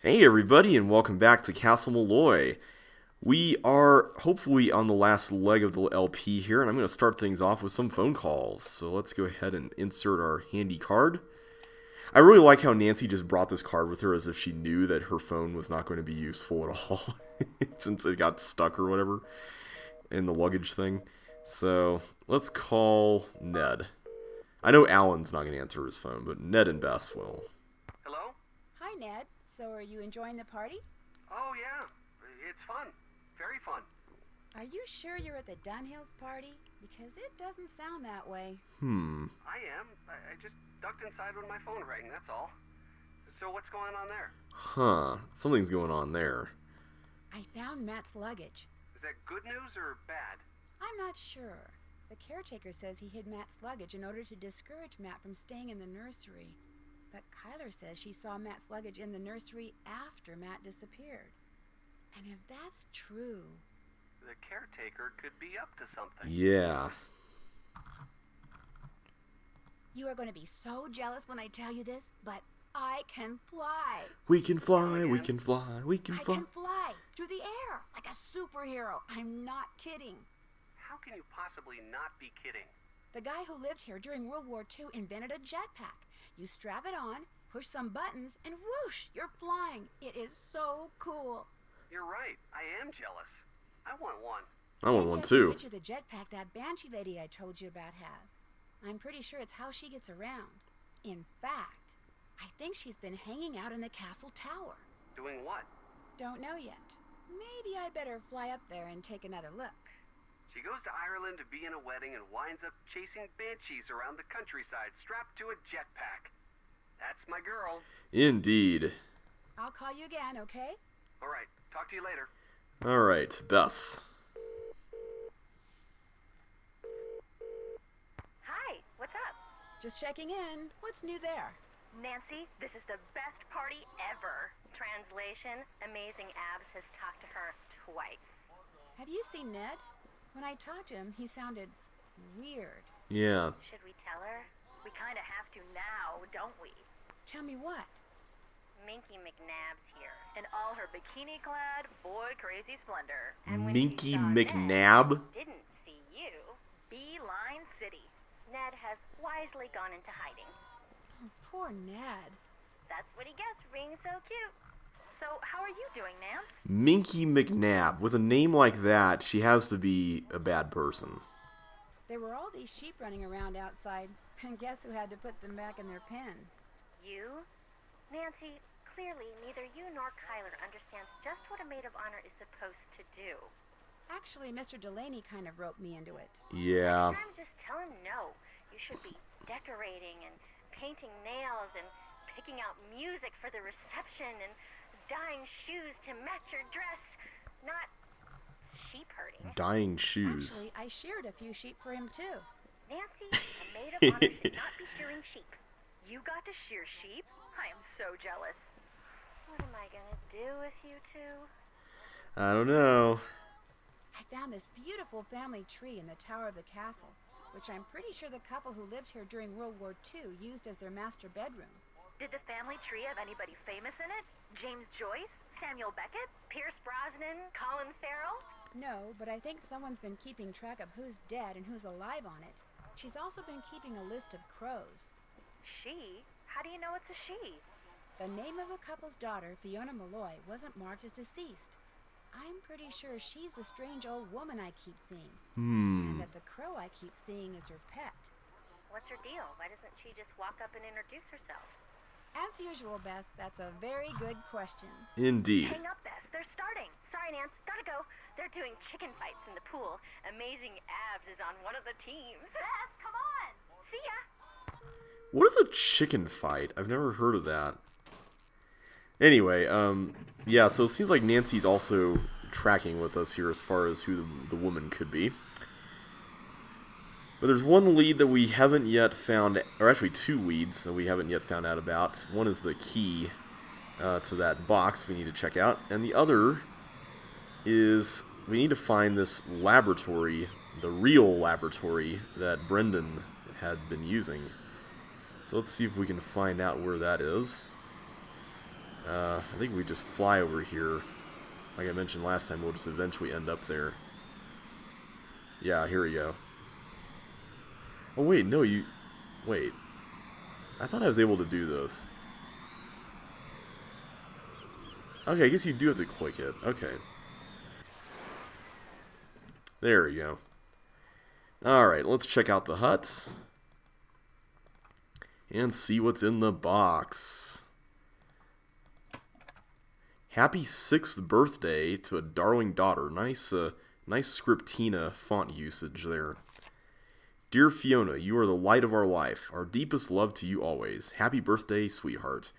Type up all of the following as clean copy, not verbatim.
Hey everybody, and welcome back to Castle Malloy. We are hopefully on the last leg of the LP here, and I'm going to start things off with some phone calls. So let's go ahead and insert our handy card. I really like how Nancy just brought this card with her as if she knew that her phone was not going to be useful at all, since it got stuck or whatever in the luggage thing. So let's call Ned. I know Alan's not going to answer his phone, but Ned and Bess will. Hello? Hi, Ned. So are you enjoying the party? Oh, yeah. It's fun. Very fun. Are you sure you're at the Dunhills party? Because it doesn't sound that way. I am. I just ducked inside when my phone rang, that's all. So what's going on there? Huh. Something's going on there. I found Matt's luggage. Is that good news or bad? I'm not sure. The caretaker says he hid Matt's luggage in order to discourage Matt from staying in the nursery. But Kyler says she saw Matt's luggage in the nursery after Matt disappeared. And if that's true... The caretaker could be up to something. Yeah. You are going to be so jealous when I tell you this, but I can fly. We can fly, we can fly, we can I fly. can fly through the air like a superhero. I'm not kidding. How can you possibly not be kidding? The guy who lived here during World War II invented a jetpack. You strap it on, push some buttons, and whoosh, you're flying. It is so cool. You're right. I am jealous. I want one. I want Maybe one I can too. get you the jetpack that Banshee lady I told you about has. I'm pretty sure it's how she gets around. In fact, I think she's been hanging out in the castle tower. Doing what? Don't know yet. Maybe I better fly up there and take another look. She goes to Ireland to be in a wedding and winds up chasing banshees around the countryside strapped to a jetpack. That's my girl. Indeed. I'll call you again, okay? All right. Talk to you later. Alright, Bess. Hi, what's up? Just checking in. What's new there? Nancy, this is the best party ever. Translation, Amazing Abs has talked to her twice. Have you seen Ned? When I talked to him, he sounded weird. Yeah. Should we tell her? We kinda have to now, don't we? Tell me what? Minky McNabb's here, in all her bikini-clad, boy-crazy splendor. And when Minky she saw McNabb? Ned, didn't see you. Beeline City. Ned has wisely gone into hiding. Oh, poor Ned. That's what he gets for being so cute. So, how are you doing, Nance? Minky McNabb. With a name like that, she has to be a bad person. There were all these sheep running around outside, and guess who had to put them back in their pen? You? Nancy, clearly neither you nor Kyler understands just what a maid of honor is supposed to do. Actually, Mr. Delaney kind of roped me into it. Yeah. Next time, just tell him no. You should be decorating and painting nails and picking out music for the reception and dyeing shoes to match your dress, not sheep herding. Dying shoes. Actually, I sheared a few sheep for him, too. Nancy, a maid of honor should not be shearing sheep. You got to shear sheep? I am so jealous. What am I gonna do with you two? I don't know. I found this beautiful family tree in the tower of the castle, which I'm pretty sure the couple who lived here during World War II used as their master bedroom. Did the family tree have anybody famous in it? James Joyce? Samuel Beckett? Pierce Brosnan? Colin Farrell? No, but I think someone's been keeping track of who's dead and who's alive on it. She's also been keeping a list of crows. She? How do you know it's a she? The name of the couple's daughter, Fiona Malloy, wasn't marked as deceased. I'm pretty sure she's the strange old woman I keep seeing. And that the crow I keep seeing is her pet. What's her deal? Why doesn't she just walk up and introduce herself? As usual, Bess, that's a very good question. Indeed. Hang up, Bess. They're starting. Sorry, Nance. Gotta go. They're doing chicken fights in the pool. Amazing Abs is on one of the teams. Bess, come on. See ya. What is a chicken fight? I've never heard of that. Anyway, yeah, so it seems like Nancy's also tracking with us here as far as who the woman could be. But there's one lead that we haven't yet found, or actually two leads that we haven't yet found out about. One is the key to that box we need to check out, and the other is we need to find this laboratory, the real laboratory that Brendan had been using. So let's see if we can find out where that is. I think we just fly over here. Like I mentioned last time, we'll just eventually end up there. Yeah, here we go. Oh, wait, no, you... Wait. I thought I was able to do this. Okay, I guess you do have to click it. Okay. There we go. Alright, let's check out the hut. And see what's in the box. Happy 6th birthday to a darling daughter. Nice Scriptina font usage there. Dear Fiona, you are the light of our life. Our deepest love to you always. Happy birthday, sweetheart.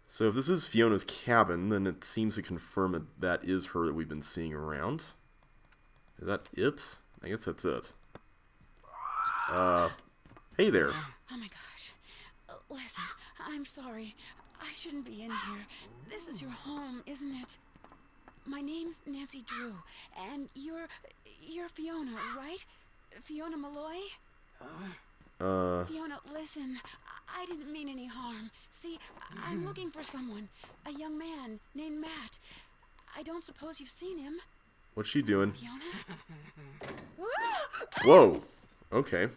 So if this is Fiona's cabin, then it seems to confirm that that is her that we've been seeing around. Is that it? I guess that's it. Hey there. Oh my gosh. Listen, I'm sorry. I shouldn't be in here. This is your home, isn't it? My name's Nancy Drew, and you're Fiona, right? Fiona Malloy? Fiona, listen. I didn't mean any harm. See, I'm looking for someone. A young man named Matt. I don't suppose you've seen him. What's she doing? Fiona? Whoa. Okay.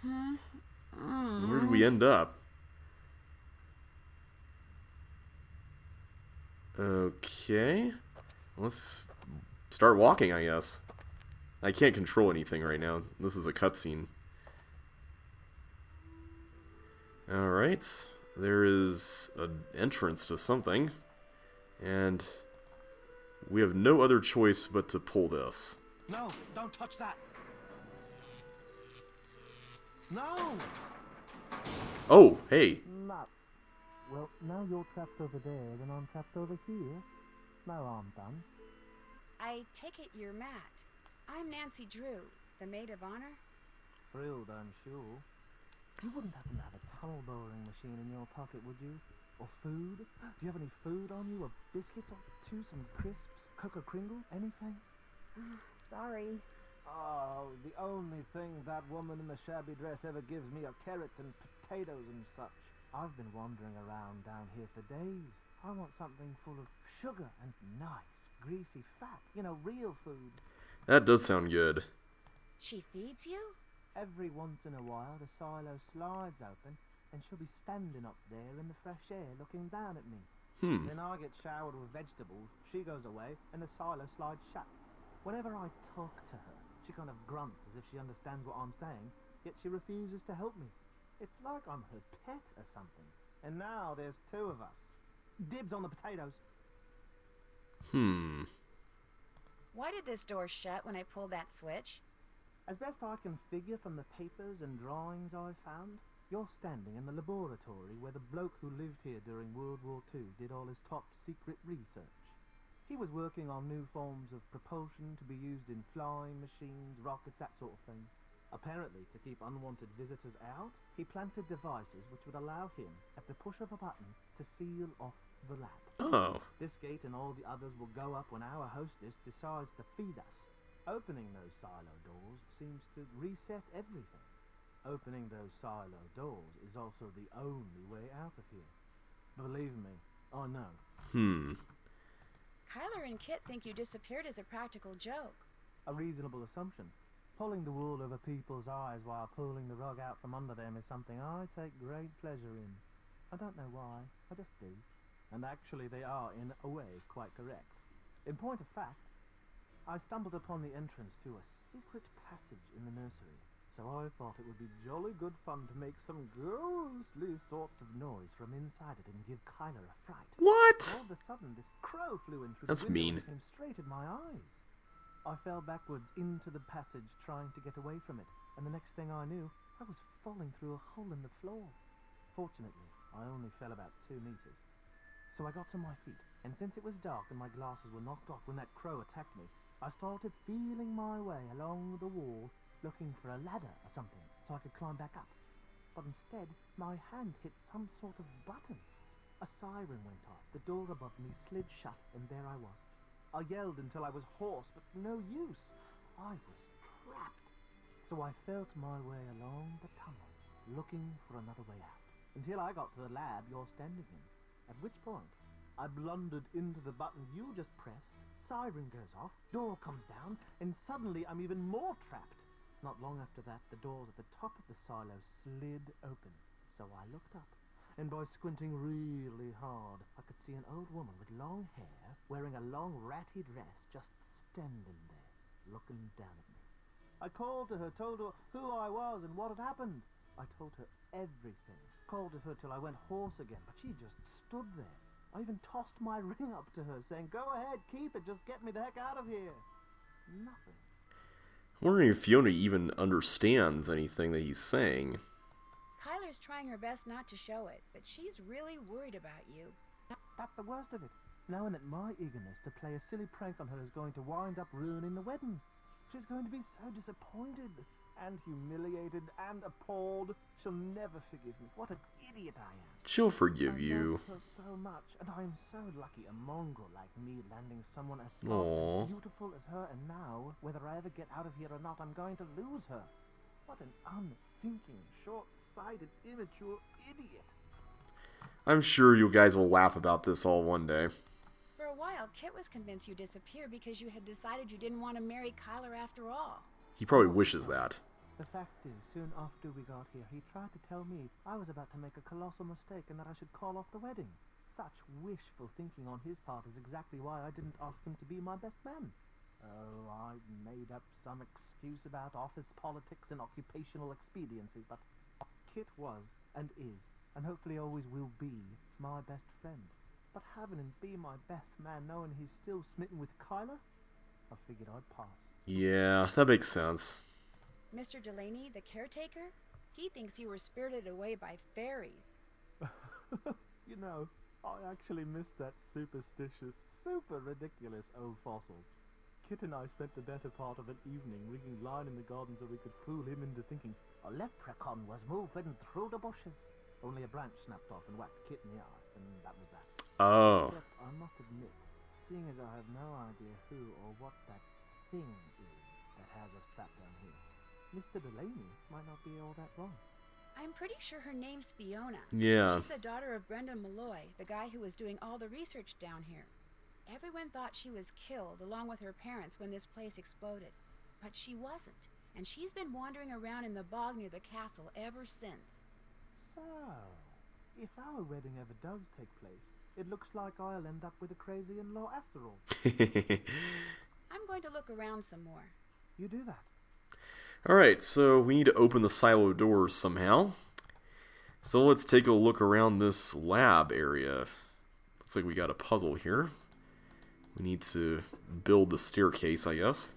Where did we end up? Okay. Let's start walking, I guess. I can't control anything right now. This is a cutscene. Alright. There is an entrance to something. And we have no other choice but to pull this. No, don't touch that. No! Oh, hey. Matt. Well, now you're trapped over there, then I'm trapped over here. No harm done. I take it you're Matt. I'm Nancy Drew, the maid of honor. Thrilled, I'm sure. You wouldn't happen to have a tunnel boring machine in your pocket, would you? Or food? Do you have any food on you? A biscuit or two? Some crisps? Coca Kringle? Anything? Sorry. Oh, the only thing that woman in the shabby dress ever gives me are carrots and potatoes and such. I've been wandering around down here for days. I want something full of sugar and nice, greasy fat. You know, real food. That does sound good. She feeds you? Every once in a while, the silo slides open, and she'll be standing up there in the fresh air looking down at me. Then I get showered with vegetables, she goes away, and the silo slides shut. Whenever I talk to her, she kind of grunts as if she understands what I'm saying, yet she refuses to help me. It's like I'm her pet or something. And now there's two of us. Dibs on the potatoes. Why did this door shut when I pulled that switch? As best I can figure from the papers and drawings I've found, you're standing in the laboratory where the bloke who lived here during World War II did all his top secret research. He was working on new forms of propulsion to be used in flying machines, rockets, that sort of thing. Apparently, to keep unwanted visitors out, he planted devices which would allow him, at the push of a button, to seal off the lab. Oh. This gate and all the others will go up when our hostess decides to feed us. Opening those silo doors seems to reset everything. Opening those silo doors is also the only way out of here. Believe me, I know. Kyler and Kit think you disappeared as a practical joke. A reasonable assumption. Pulling the wool over people's eyes while pulling the rug out from under them is something I take great pleasure in. I don't know why, I just do. And actually they are, in a way, quite correct. In point of fact, I stumbled upon the entrance to a secret passage in the nursery, so I thought it would be jolly good fun to make some ghostly sorts of noise from inside it and give Kyler a fright. What? All of a sudden, this crow flew in through That's the window mean. and came straight at my eyes. I fell backwards into the passage trying to get away from it, and the next thing I knew, I was falling through a hole in the floor. Fortunately, I only fell about 2 meters. So I got to my feet, and since it was dark and my glasses were knocked off when that crow attacked me, I started feeling my way along the wall, looking for a ladder or something, so I could climb back up. But instead, my hand hit some sort of button. A siren went off, the door above me slid shut, and there I was. I yelled until I was hoarse, but no use. I was trapped. So I felt my way along the tunnel, looking for another way out. until I got to the lab you're standing in, at which point I blundered into the button you just pressed, siren goes off, door comes down, and suddenly I'm even more trapped. Not long after that, the doors at the top of the silo slid open, so I looked up, and by squinting really hard, I could see an old woman with long hair, wearing a long ratty dress, just standing there, looking down at me. I called to her, told her who I was and what had happened. I told her everything, called to her till I went hoarse again, but she just stood there. I even tossed my ring up to her, saying, "Go ahead, keep it, just get me the heck out of here." Nothing. I'm wondering if Fiona even understands anything that he's saying. Kyler's trying her best not to show it, but she's really worried about you. That's the worst of it, knowing that my eagerness to play a silly prank on her is going to wind up ruining the wedding. She's going to be so disappointed and humiliated and appalled. She'll never forgive me. What an idiot I am. She'll forgive you. I love her so much, and I'm so lucky a mongrel like me landing someone as Aww. smart and beautiful as her, and now, whether I ever get out of here or not, I'm going to lose her. What an unthinking, short-sighted, immature idiot. I'm sure you guys will laugh about this all one day. For a while, Kit was convinced you disappeared because you had decided you didn't want to marry Kyler after all. He probably wishes that. The fact is, soon after we got here, he tried to tell me I was about to make a colossal mistake and that I should call off the wedding. Such wishful thinking on his part is exactly why I didn't ask him to be my best man. Oh, I made up some excuse about office politics and occupational expediency, but Kit was and is, and hopefully always will be, my best friend. But having him be my best man knowing he's still smitten with Kyler, I figured I'd pass. Yeah, that makes sense. Mr. Delaney, the caretaker, he thinks you were spirited away by fairies. You know, I actually missed that superstitious, super ridiculous old fossil. Kit and I spent the better part of an evening rigging line in the garden so we could fool him into thinking a leprechaun was moving through the bushes. Only a branch snapped off and whacked Kit in the eye, and that was that. Oh. Except I must admit, seeing as I have no idea who or what that thing is that has us trapped down here, Mr. Delaney might not be all that wrong. I'm pretty sure her name's Fiona. Yeah. She's the daughter of Brendan Malloy, the guy who was doing all the research down here. Everyone thought she was killed along with her parents when this place exploded. But she wasn't, and she's been wandering around in the bog near the castle ever since. So, if our wedding ever does take place, it looks like I'll end up with a crazy in-law after all. I'm going to look around some more. You do that. Alright, so we need to open the silo doors somehow. So let's take a look around this lab area. Looks like we got a puzzle here. We need to build the staircase, I guess.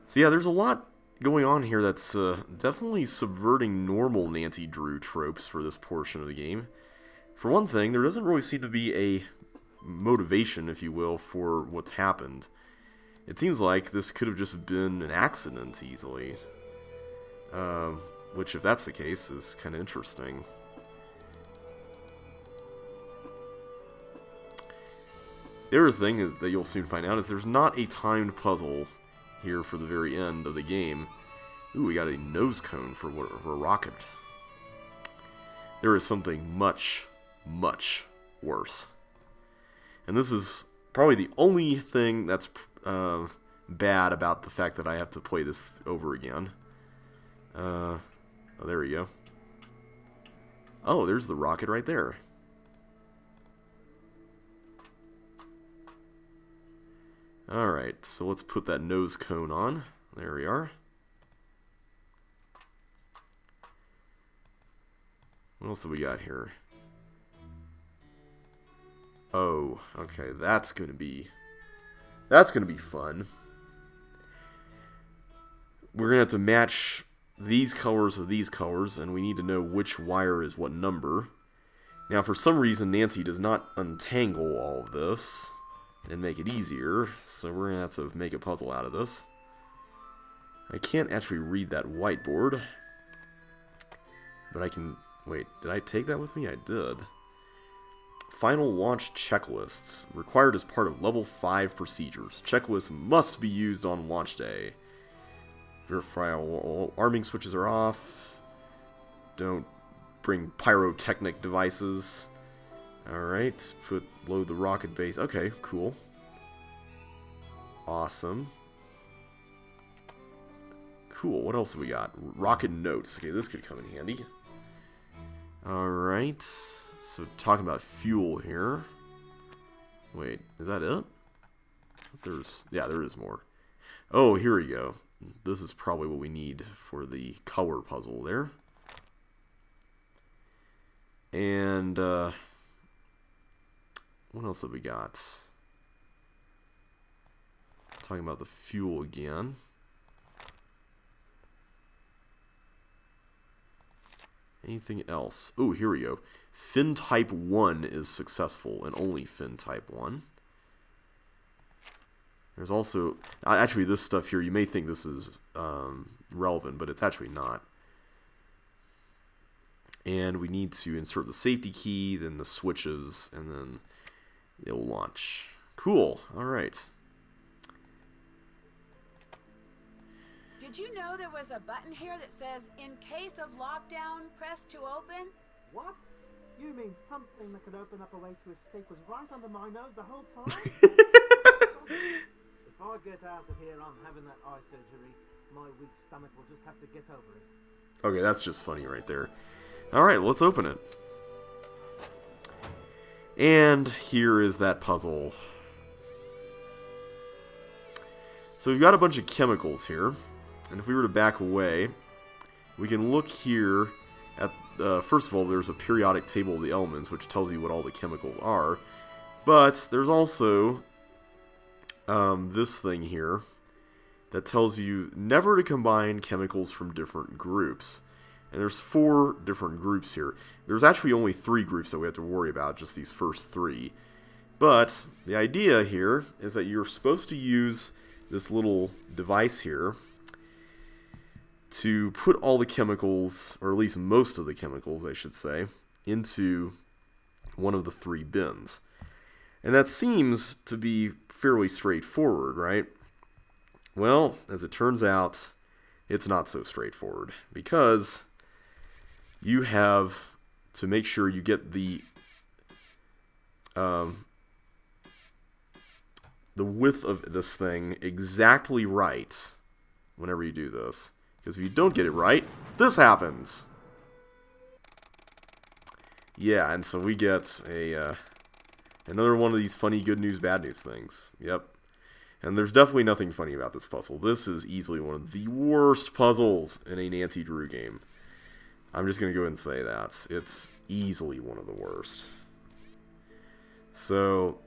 So yeah, there's a lot going on here that's definitely subverting normal Nancy Drew tropes for this portion of the game. For one thing, there doesn't really seem to be a motivation, if you will, for what's happened. It seems like this could have just been an accident easily. Which, if that's the case, is kind of interesting. The other thing that you'll soon find out is there's not a timed puzzle here for the very end of the game. Ooh, we got a nose cone for a rocket. There is something much, much worse. And this is probably the only thing that's bad about the fact that I have to play this over again. Oh, there we go. Oh, there's the rocket right there. Alright, so let's put that nose cone on. There we are. What else have we got here? Oh, okay, that's gonna be fun. We're gonna have to match these colors with these colors, and we need to know which wire is what number. Now, for some reason, Nancy does not untangle all of this and make it easier, so we're gonna have to make a puzzle out of this. I can't actually read that whiteboard, but I can... Wait, did I take that with me? I did. Final launch checklists. Required as part of level 5 procedures. Checklists must be used on launch day. Verify all arming switches are off. don't bring pyrotechnic devices. Alright, load the rocket base. Okay, cool. Awesome. Cool, what else have we got? Rocket notes. Okay, this could come in handy. Alright, so talking about fuel here. Wait, is that it? Yeah, there is more. Oh, here we go. This is probably what we need for the color puzzle there. And, what else have we got? Talking about the fuel again. Anything else? Oh, here we go. Fin type 1 is successful, and only fin type 1. There's also... actually, this stuff here, you may think this is relevant, but it's actually not. And we need to insert the safety key, then the switches, and then it'll launch. Cool. Alright. Did you know there was a button here that says, in case of lockdown, press to open? What? You mean something that could open up a way to escape was right under my nose the whole time? If I get out of here, I'm having that eye surgery. My weak stomach will just have to get over it. Okay, that's just funny right there. Alright, let's open it. And here is that puzzle. So we've got a bunch of chemicals here. And if we were to back away, we can look here at, first of all, there's a periodic table of the elements, which tells you what all the chemicals are. But there's also this thing here that tells you never to combine chemicals from different groups. And there's 4 different groups here. There's actually only 3 groups that we have to worry about, just these first 3. But the idea here is that you're supposed to use this little device here to put all the chemicals, or at least most of the chemicals, I should say, into one of the 3 bins. And that seems to be fairly straightforward, right? Well, as it turns out, it's not so straightforward, because you have to make sure you get the width of this thing exactly right whenever you do this. Because if you don't get it right, this happens. Yeah, and so we get another one of these funny good news, bad news things. Yep. And there's definitely nothing funny about this puzzle. This is easily one of the worst puzzles in a Nancy Drew game. I'm just going to go ahead and say that. It's easily one of the worst. So,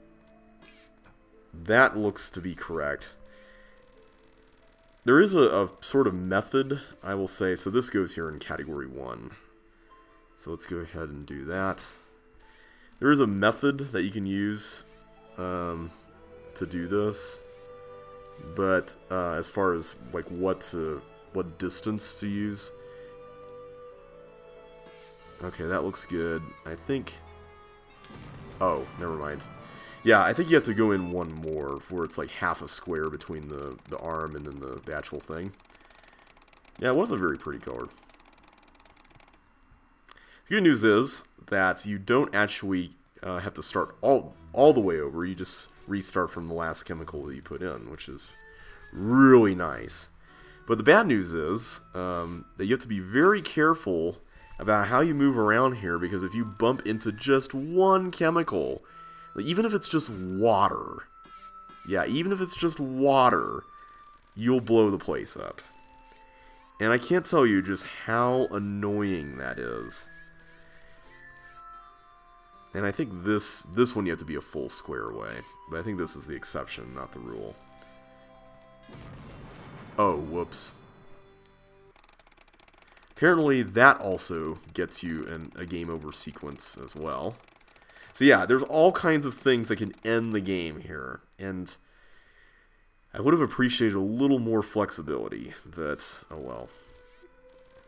that looks to be correct. There is a sort of method, I will say. So this goes here in category 1. So let's go ahead and do that. There is a method that you can use to do this. But as far as like what distance to use. Okay, that looks good. I think... Oh, never mind. Yeah, I think you have to go in one more, where it's like half a square between the arm and then the actual thing. Yeah, it was a very pretty color. The good news is that you don't actually have to start all the way over. You just restart from the last chemical that you put in, which is really nice. But the bad news is that you have to be very careful about how you move around here, because if you bump into just one chemical... Like, even if it's just water, yeah, even if it's just water, you'll blow the place up. And I can't tell you just how annoying that is. And I think this one you have to be a full square away. But I think this is the exception, not the rule. Oh, whoops. Apparently that also gets you in a game over sequence as well. So yeah, there's all kinds of things that can end the game here, and I would have appreciated a little more flexibility, but oh well.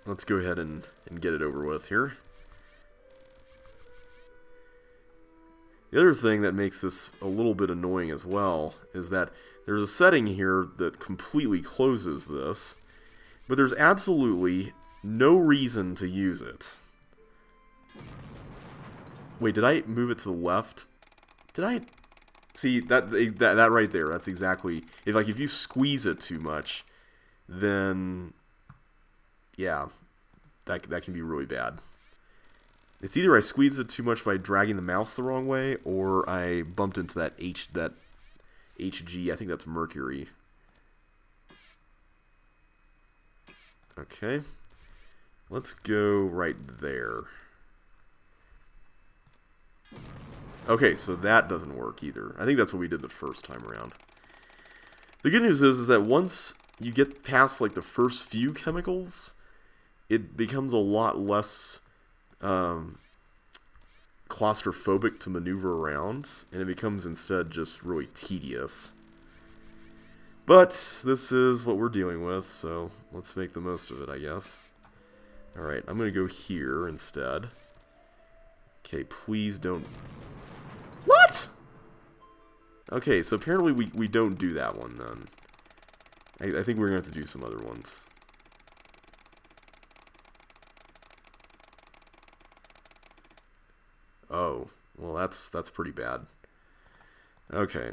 Let's go ahead and get it over with here. The other thing that makes this a little bit annoying as well is that there's a setting here that completely closes this, but there's absolutely no reason to use it. Wait, did I move it to the left? Did I? See, that right there, that's exactly... If you squeeze it too much, then... Yeah, that can be really bad. It's either I squeezed it too much by dragging the mouse the wrong way, or I bumped into that HG. I think that's mercury. Okay. Let's go right there. Okay, so that doesn't work either. I think that's what we did the first time around. The good news is that once you get past like the first few chemicals, it becomes a lot less claustrophobic to maneuver around, and it becomes instead just really tedious. But this is what we're dealing with, so let's make the most of it, I guess. Alright, I'm going to go here instead. Okay, please don't... What?! Okay, so apparently we don't do that one then. I think we're going to have to do some other ones. Oh, well that's pretty bad. Okay,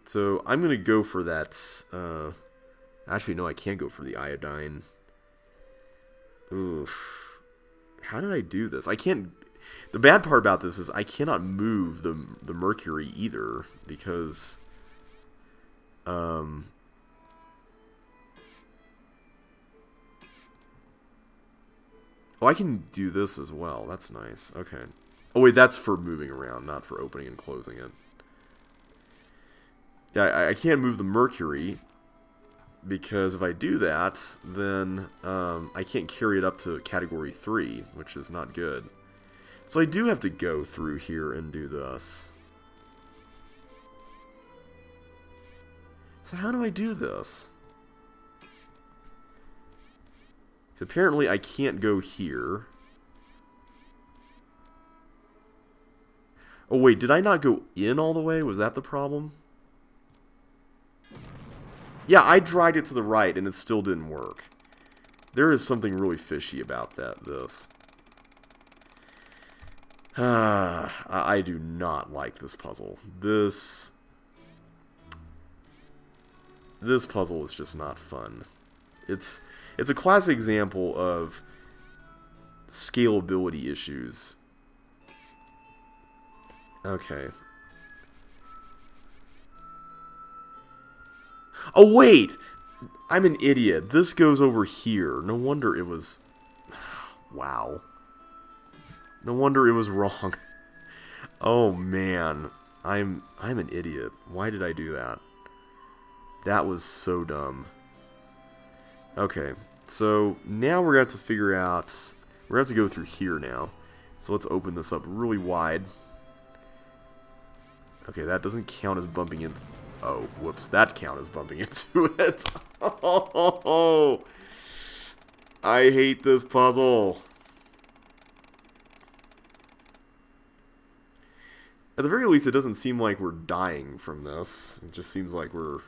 so I'm going to go for that, actually no, I can't go for the iodine. Oof. How did I do this? I can't... The bad part about this is I cannot move the mercury either, because... Oh, I can do this as well. That's nice. Okay. Oh, wait, that's for moving around, not for opening and closing it. Yeah, I can't move the mercury, because if I do that, then I can't carry it up to category 3, which is not good. So I do have to go through here and do this. So how do I do this? So apparently I can't go here. Oh wait, did I not go in all the way? Was that the problem? Yeah, I dragged it to the right and it still didn't work. There is something really fishy about this. I do not like this puzzle. This puzzle is just not fun. It's a classic example of scalability issues. Okay. Oh wait! I'm an idiot. This goes over here. No wonder it was... Wow. No wonder it was wrong. Oh man. I'm an idiot. Why did I do that? That was so dumb. Okay. So now we're going to have to figure out... We're going to have to go through here now. So let's open this up really wide. Okay, that doesn't count as bumping into... Oh, whoops. That count as bumping into it. Oh, I hate this puzzle. At the very least, it doesn't seem like we're dying from this. It just seems like we're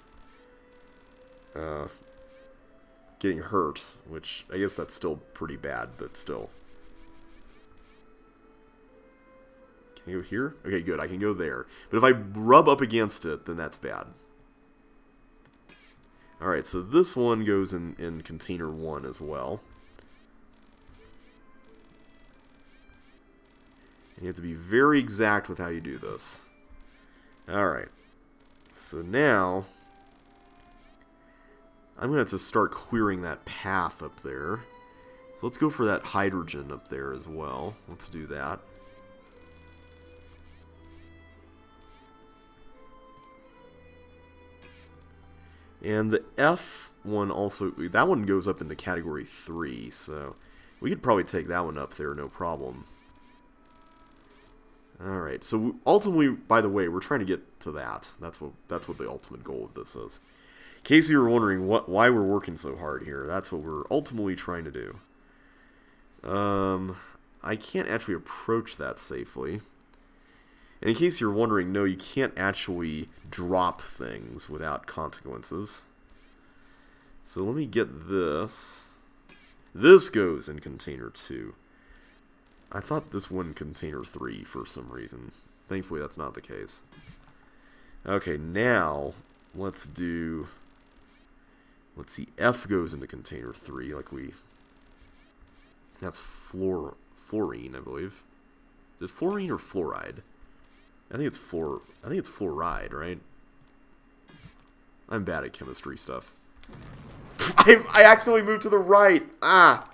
getting hurt, which I guess that's still pretty bad, but still. Can I go here? Okay, good. I can go there. But if I rub up against it, then that's bad. Alright, so this one goes in container 1 as well. And you have to be very exact with how you do this. Alright. So now, I'm going to have to start clearing that path up there. So let's go for that hydrogen up there as well. Let's do that. And the F one also, that one goes up into category 3, so we could probably take that one up there, no problem. Alright, so ultimately, by the way, we're trying to get to that. That's what the ultimate goal of this is. In case you were wondering why we're working so hard here, that's what we're ultimately trying to do. I can't actually approach that safely. And in case you're wondering, no, you can't actually drop things without consequences. So let me get this. This goes in container 2. I thought this went in container 3 for some reason. Thankfully, that's not the case. Okay, now, let's see, F goes into container 3, that's fluorine, I believe. Is it fluorine or fluoride? I think it's fluoride, right? I'm bad at chemistry stuff. I accidentally moved to the right. Ah!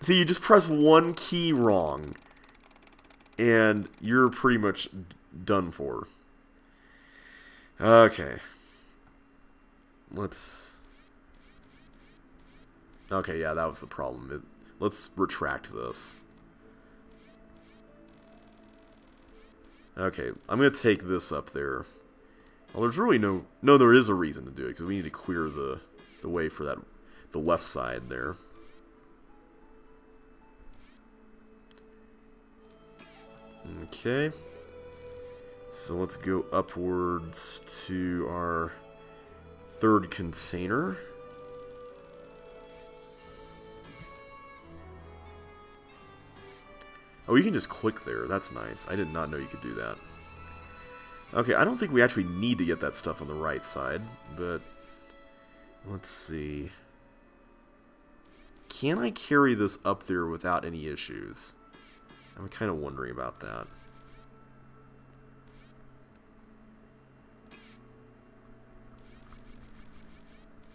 See, you just press one key wrong, and you're pretty much done for. Okay. Okay, yeah, that was the problem. Let's retract this. Okay, I'm going to take this up there. Well, there's really no, there is a reason to do it, because we need to clear the way for the left side there. Okay. So let's go upwards to our third container. Oh, you can just click there. That's nice. I did not know you could do that. Okay, I don't think we actually need to get that stuff on the right side, but let's see. Can I carry this up there without any issues? I'm kind of wondering about that.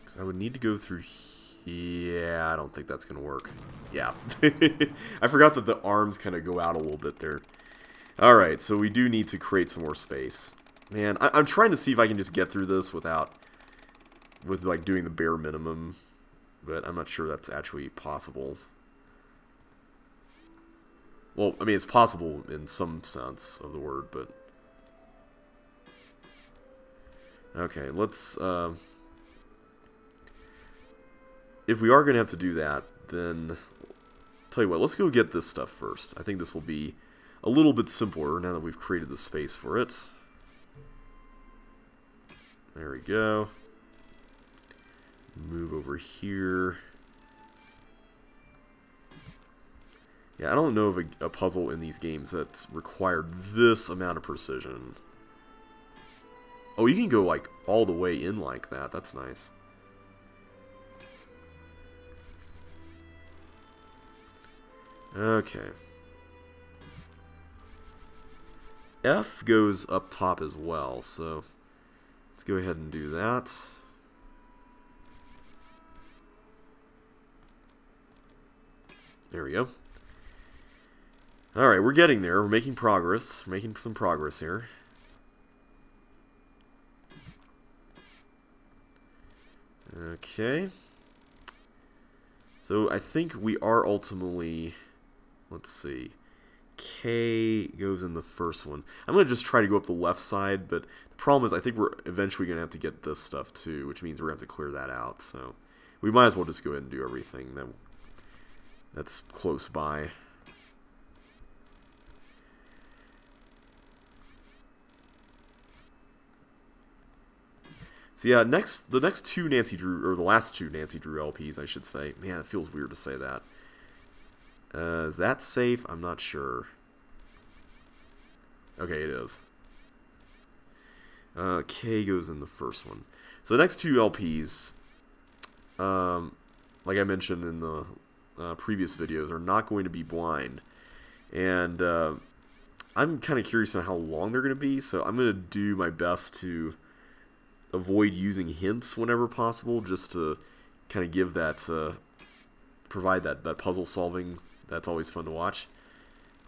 Because I would need to go through yeah, I don't think that's going to work. Yeah. I forgot that the arms kind of go out a little bit there. Alright, so we do need to create some more space. Man, I'm trying to see if I can just get through this with like doing the bare minimum, but I'm not sure that's actually possible. Well, I mean, it's possible in some sense of the word, but... Okay, let's, if we are going to have to do that, then... Tell you what, let's go get this stuff first. I think this will be a little bit simpler now that we've created the space for it. There we go. Move over here. Yeah, I don't know of a puzzle in these games that's required this amount of precision. Oh, you can go, like, all the way in like that. That's nice. Okay. F goes up top as well, so let's go ahead and do that. There we go. Alright, we're getting there. We're making progress. We're making some progress here. Okay. So I think we are ultimately... Let's see. K goes in the first one. I'm going to just try to go up the left side, but the problem is I think we're eventually going to have to get this stuff too, which means we're going to have to clear that out. So we might as well just go ahead and do everything that's close by. So yeah, the next two Nancy Drew, or the last two Nancy Drew LPs, I should say. Man, it feels weird to say that. Is that safe? I'm not sure. Okay, it is. K goes in the first one. So the next two LPs, like I mentioned in the previous videos, are not going to be blind. And I'm kind of curious on how long they're going to be, so I'm going to do my best to avoid using hints whenever possible, just to kind of give that, provide that puzzle solving that's always fun to watch.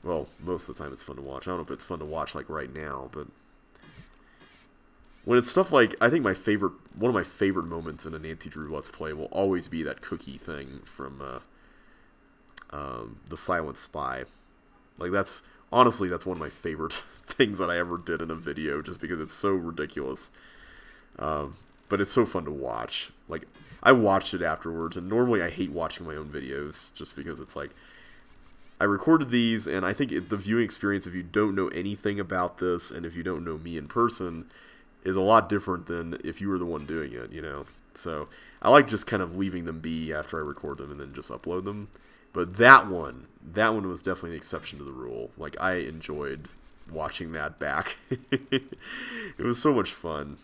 Well, most of the time it's fun to watch. I don't know if it's fun to watch like right now, but when it's stuff like, I think one of my favorite moments in a Nancy Drew Let's Play will always be that cookie thing from The Silent Spy. Like honestly, that's one of my favorite things that I ever did in a video, just because it's so ridiculous. But it's so fun to watch. Like, I watched it afterwards, and normally I hate watching my own videos, just because it's like, I recorded these, and I think the viewing experience, if you don't know anything about this, and if you don't know me in person, is a lot different than if you were the one doing it, you know? So, I like just kind of leaving them be after I record them, and then just upload them. But that one was definitely the exception to the rule. Like, I enjoyed watching that back. It was so much fun.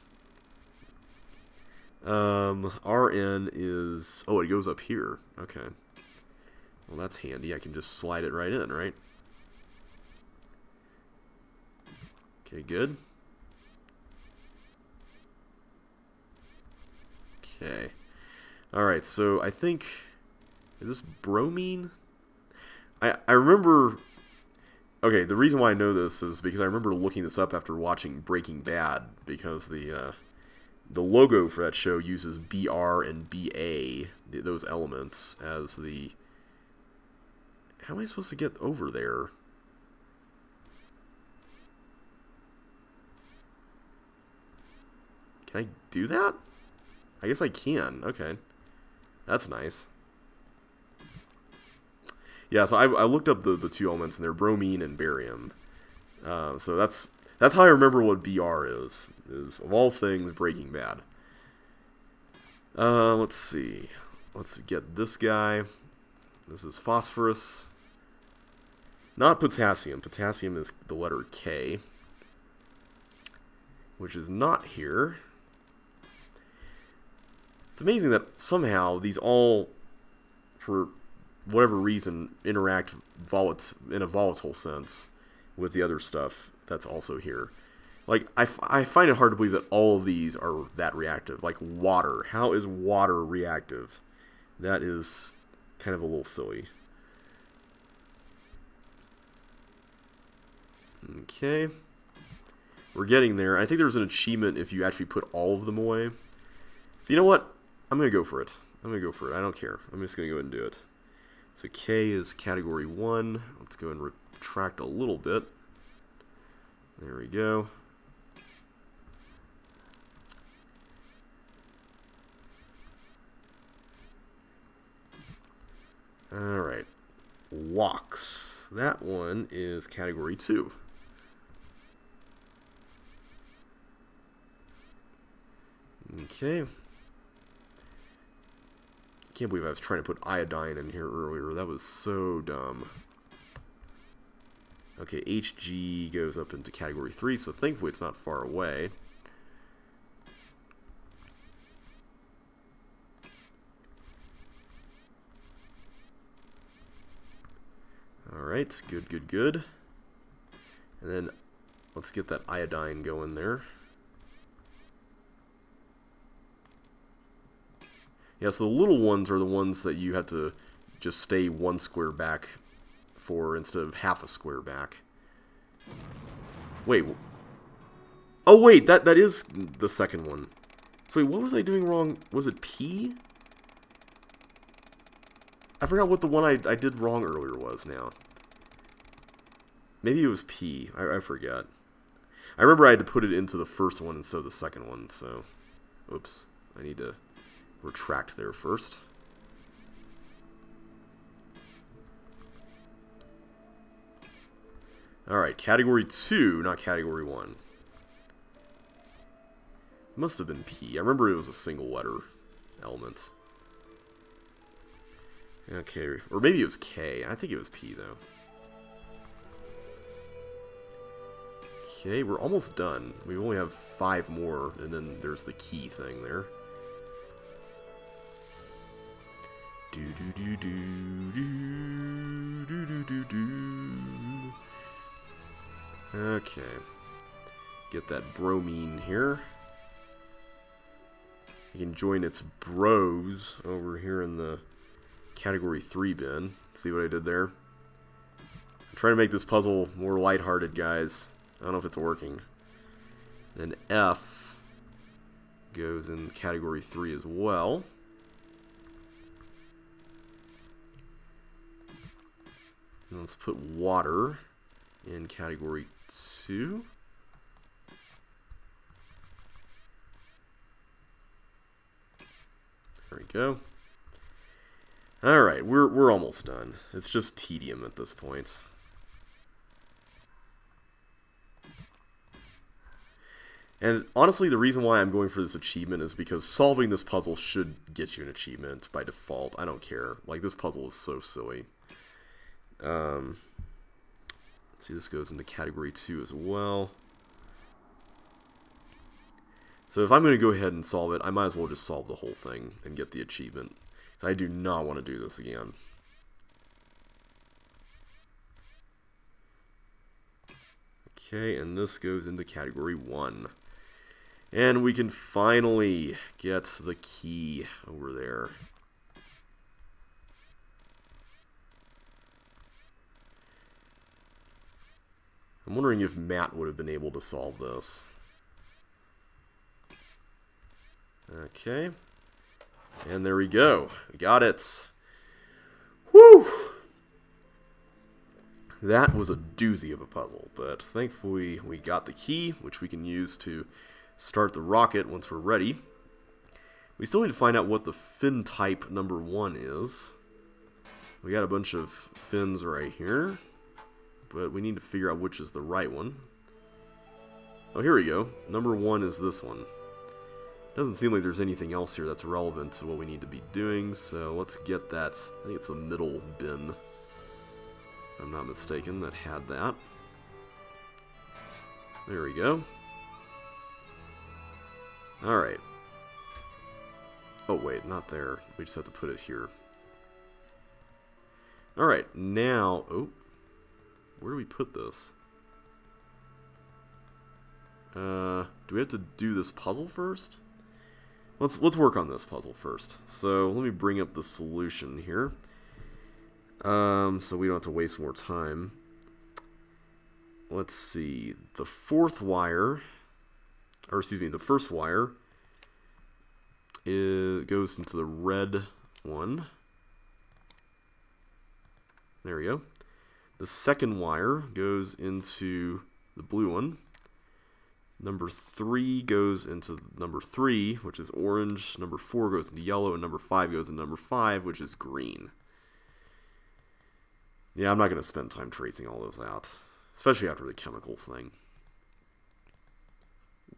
RN is... Oh, it goes up here. Okay. Well, that's handy. I can just slide it right in, right? Okay, good. Okay. Alright, so I think... Is this bromine? I remember... Okay, the reason why I know this is because I remember looking this up after watching Breaking Bad, because the logo for that show uses BR and BA, those elements, as the... How am I supposed to get over there? Can I do that? I guess I can. Okay. That's nice. Yeah, so I looked up the two elements, and they're bromine and barium. So that's how I remember what BR is of all things, Breaking Bad. Let's see. Let's get this guy. This is phosphorus. Not potassium. Potassium is the letter K, which is not here. It's amazing that somehow these all, for whatever reason, interact in a volatile sense with the other stuff that's also here. Like, I find it hard to believe that all of these are that reactive. Like water. How is water reactive? That is kind of a little silly. Okay. We're getting there. I think there's an achievement if you actually put all of them away. So you know what? I'm going to go for it. I don't care. I'm just going to go ahead and do it. So K is category 1. Let's go and retract a little bit. There we go. Alright. Locks. That one is category 2. Okay. Can't believe I was trying to put iodine in here earlier. That was so dumb. Okay, HG goes up into category 3, so thankfully it's not far away. Alright, good. And then let's get that iodine going there. Yeah, so the little ones are the ones that you have to just stay one square back for instead of half a square back. Wait. Oh, wait, that is the second one. So wait, what was I doing wrong? Was it P? I forgot what the one I did wrong earlier was now. Maybe it was P. I forget. I remember I had to put it into the first one instead of the second one, so... Oops. I need to retract there first. Alright, category 2, not category 1. Must have been P. I remember it was a single letter element. Okay, or maybe it was K. I think it was P, though. Okay, we're almost done. We only have 5 more, and then there's the key thing there. Okay. Get that bromine here. You can join its bros over here in the category 3 bin. See what I did there? I'm trying to make this puzzle more lighthearted, guys. I don't know if it's working. Then F goes in category 3 as well. And let's put water in category 2. There we go. Alright, we're almost done. It's just tedium at this point. And honestly, the reason why I'm going for this achievement is because solving this puzzle should get you an achievement by default. I don't care. Like, this puzzle is so silly. Let's see, this goes into category 2 as well. So if I'm going to go ahead and solve it, I might as well just solve the whole thing and get the achievement. So I do not want to do this again. Okay, and this goes into category 1. And we can finally get the key over there. I'm wondering if Matt would have been able to solve this. Okay. And there we go. We got it. Woo! That was a doozy of a puzzle, but thankfully we got the key, which we can use to start the rocket once we're ready. We still need to find out what the fin type number 1 is. We got a bunch of fins right here, but we need to figure out which is the right one. Oh, here we go. Number 1 is this one. Doesn't seem like there's anything else here that's relevant to what we need to be doing, so let's get that. I think it's the middle bin, if I'm not mistaken, that had that. There we go. Alright. Oh wait, not there. We just have to put it here. Alright, now... Oh. Where do we put this? Do we have to do this puzzle first? Let's work on this puzzle first. So let me bring up the solution here. So we don't have to waste more time. Let's see. The first wire goes into the red one. There we go. The second wire goes into the blue one. Number 3 goes into number 3, which is orange. Number 4 goes into yellow, and number 5 goes into number 5, which is green. Yeah, I'm not going to spend time tracing all those out, especially after the chemicals thing.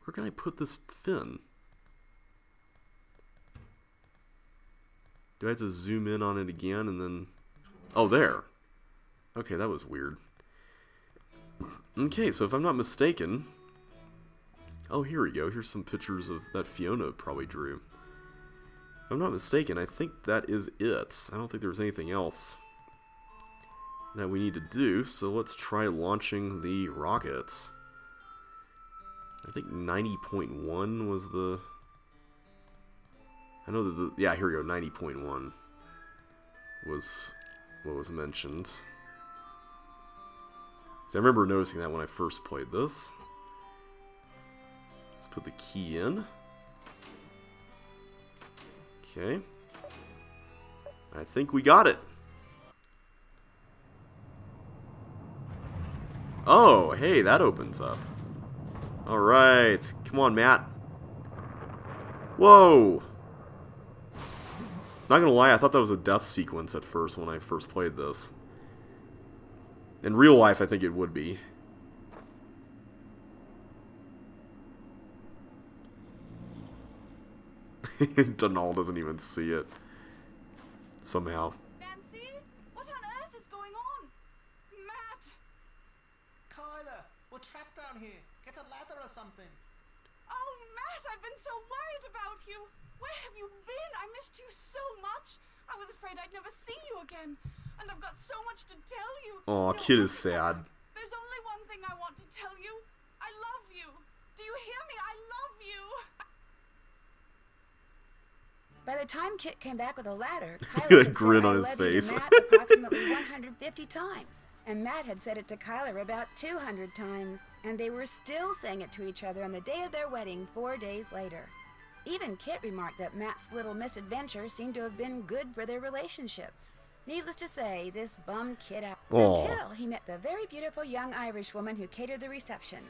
Where can I put this fin? Do I have to zoom in on it again and then... Oh, there. Okay, that was weird. Okay, so if I'm not mistaken... Oh, here we go. Here's some pictures of that Fiona probably drew. If I'm not mistaken, I think that is it. I don't think there's anything else that we need to do, so let's try launching the rockets. I think 90.1 was the... I know that the... Yeah, here we go. 90.1 was what was mentioned. So I remember noticing that when I first played this. Let's put the key in. Okay. I think we got it. Oh, hey, that opens up. Alright. Come on, Matt. Whoa! Not gonna lie, I thought that was a death sequence at first when I first played this. In real life, I think it would be. Donald doesn't even see it. Somehow. Nancy? What on earth is going on? Matt! Kyla, we're trapped down here. Get a ladder or something. Oh, Matt, I've been so worried about you. Where have you been? I missed you so much. I was afraid I'd never see you again. And I've got so much to tell you. Aw, No, kid is sad. There's only one thing I want to tell you. I love you. Do you hear me? I love you. By the time Kit came back with a ladder, Kyler That grin on his face. Matt approximately 150 times, and Matt had said it to Kyler about 200 times, and they were still saying it to each other on the day of their wedding 4 days later. Even Kit remarked that Matt's little misadventure seemed to have been good for their relationship. Needless to say, this bummed Kit out until he met the very beautiful young Irish woman who catered the reception.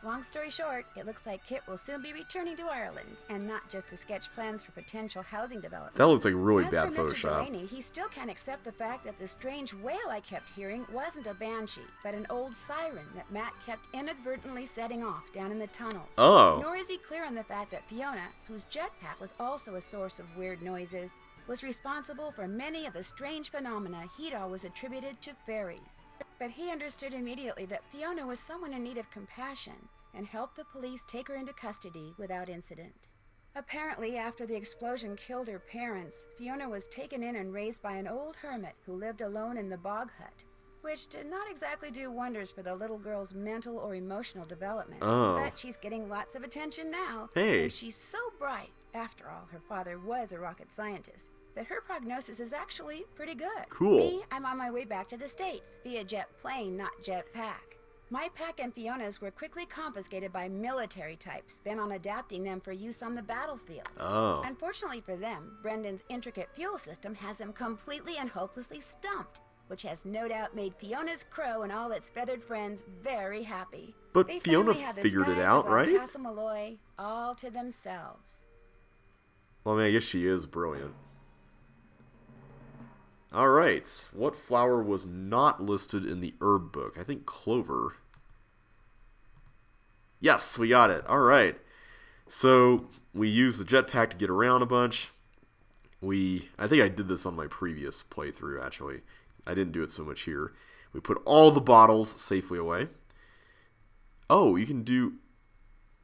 Long story short, it looks like Kit will soon be returning to Ireland, and not just to sketch plans for potential housing development. That looks like really As bad for Mr. Photoshop. Delaney, he still can't accept the fact that the strange wail I kept hearing wasn't a banshee, but an old siren that Matt kept inadvertently setting off down in the tunnels. Oh. Nor is he clear on the fact that Fiona, whose jetpack was also a source of weird noises, was responsible for many of the strange phenomena he'd always attributed to fairies. But he understood immediately that Fiona was someone in need of compassion and helped the police take her into custody without incident. Apparently, after the explosion killed her parents, Fiona was taken in and raised by an old hermit who lived alone in the bog hut, which did not exactly do wonders for the little girl's mental or emotional development. Oh. But she's getting lots of attention now. Hey. And she's so bright, after all, her father was a rocket scientist, that her prognosis is actually pretty good. Cool. Me, I'm on my way back to the States, via jet plane, not jet pack. My pack and Fiona's were quickly confiscated by military types, bent on adapting them for use on the battlefield. Oh. Unfortunately for them, Brendan's intricate fuel system has them completely and hopelessly stumped, which has no doubt made Fiona's crow and all its feathered friends very happy. But They Fiona finally had the figured it skies out, above right? Castle Malloy all to themselves. Well, I mean, I guess she is brilliant. Alright, what flower was not listed in the herb book? I think clover. Yes, we got it. Alright. So, we used the jetpack to get around a bunch. I think I did this on my previous playthrough, actually. I didn't do it so much here. We put all the bottles safely away. Oh, you can do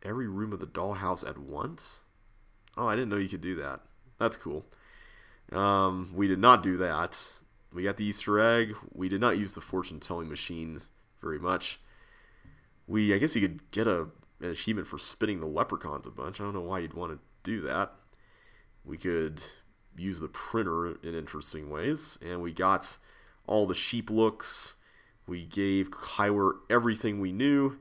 every room of the dollhouse at once? Oh, I didn't know you could do that. That's cool. We did not do that. We got the Easter egg. We did not use the fortune-telling machine very much. I guess you could get an achievement for spitting the leprechauns a bunch. I don't know why you'd want to do that. We could use the printer in interesting ways. And we got all the sheep looks. We gave Kyler everything we knew.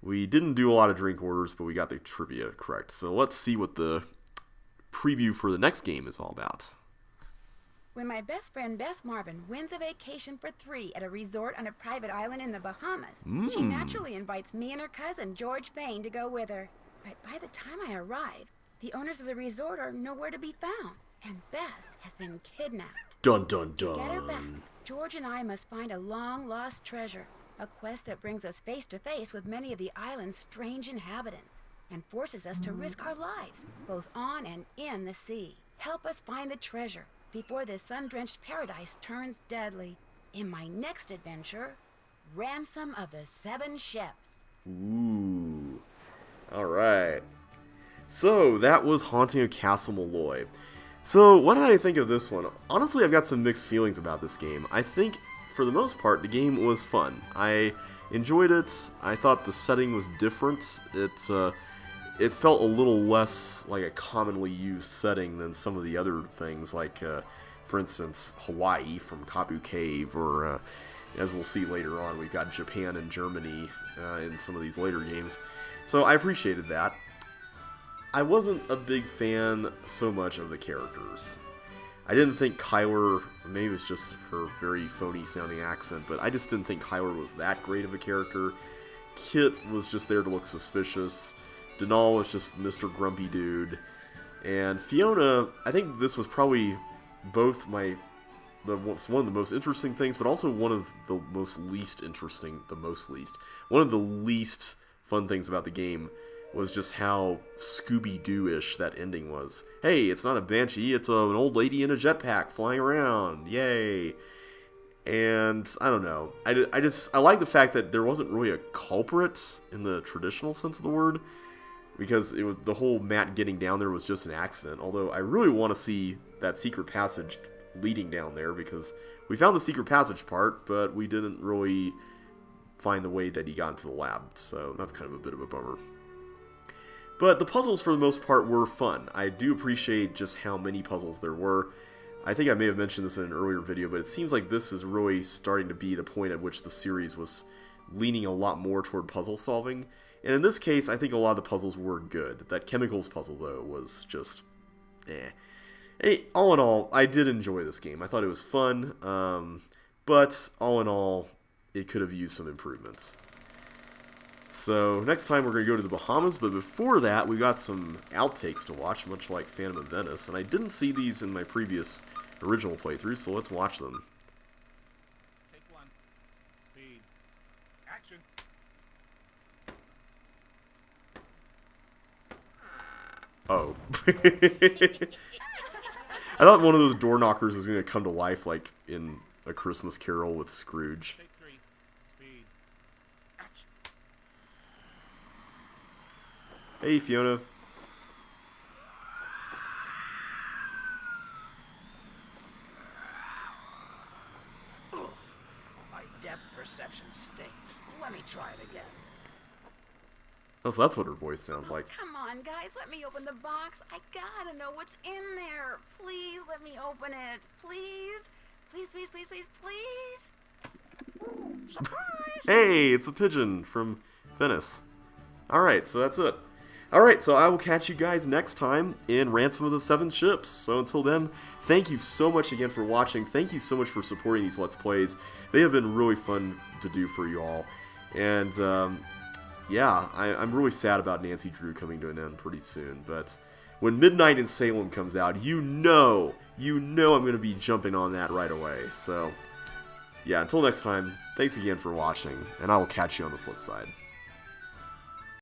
We didn't do a lot of drink orders, but we got the trivia correct. So let's see what the preview for the next game is all about. When my best friend Bess Marvin wins a vacation for 3 at a resort on a private island in the Bahamas, she naturally invites me and her cousin George Fain to go with her. But by the time I arrive, the owners of the resort are nowhere to be found, and Bess has been kidnapped. Dun dun To get her back, dun. George and I must find a long-lost treasure, a quest that brings us face to face with many of the island's strange inhabitants, and forces us to risk our lives, both on and in the sea. Help us find the treasure before this sun-drenched paradise turns deadly. In my next adventure, Ransom of the 7 Ships. Ooh. Alright. So, that was Haunting of Castle Malloy. So, what did I think of this one? Honestly, I've got some mixed feelings about this game. I think, for the most part, the game was fun. I enjoyed it. I thought the setting was different. It felt a little less like a commonly used setting than some of the other things, like, for instance, Hawaii from Kabu Cave, or, as we'll see later on, we've got Japan and Germany in some of these later games. So I appreciated that. I wasn't a big fan so much of the characters. I didn't think Kyler, maybe it was just her very phony sounding accent, but I just didn't think Kyler was that great of a character. Kit was just there to look suspicious. Denal was just Mr. Grumpy Dude. And Fiona, I think this was probably both one of the most interesting things, but also one of the most least interesting, one of the least fun things about the game was just how Scooby-Doo-ish that ending was. Hey, it's not a banshee, it's an old lady in a jetpack flying around. Yay. And, I don't know. I like the fact that there wasn't really a culprit in the traditional sense of the word, because the whole Matt getting down there was just an accident. Although I really want to see that secret passage leading down there, because we found the secret passage part, but we didn't really find the way that he got into the lab. So that's kind of a bit of a bummer. But the puzzles, for the most part, were fun. I do appreciate just how many puzzles there were. I think I may have mentioned this in an earlier video, but it seems like this is really starting to be the point at which the series was leaning a lot more toward puzzle solving. And in this case, I think a lot of the puzzles were good. That chemicals puzzle, though, was just eh. Hey, all in all, I did enjoy this game. I thought it was fun, but all in all, it could have used some improvements. So, next time we're going to go to the Bahamas, but before that, we got some outtakes to watch, much like Phantom of Venice, and I didn't see these in my previous original playthrough, so let's watch them. Take 1. Speed. Action. Oh. I thought one of those door knockers was going to come to life like in A Christmas Carol with Scrooge. Take 3. Speed. Action. Hey, Fiona. My depth perception stinks. Let me try it again. Oh, so that's what her voice sounds like. Come on, guys, let me open the box. I gotta know what's in there. Please let me open it. Please. Please, please, please, please, please. Surprise! Hey, it's a pigeon from Venice. Alright, so that's it. Alright, so I will catch you guys next time in Ransom of the Seven Ships. So until then, thank you so much again for watching. Thank you so much for supporting these Let's Plays. They have been really fun to do for you all. And, yeah, I'm really sad about Nancy Drew coming to an end pretty soon. But when Midnight in Salem comes out, you know I'm going to be jumping on that right away. So, yeah, until next time, thanks again for watching, and I will catch you on the flip side.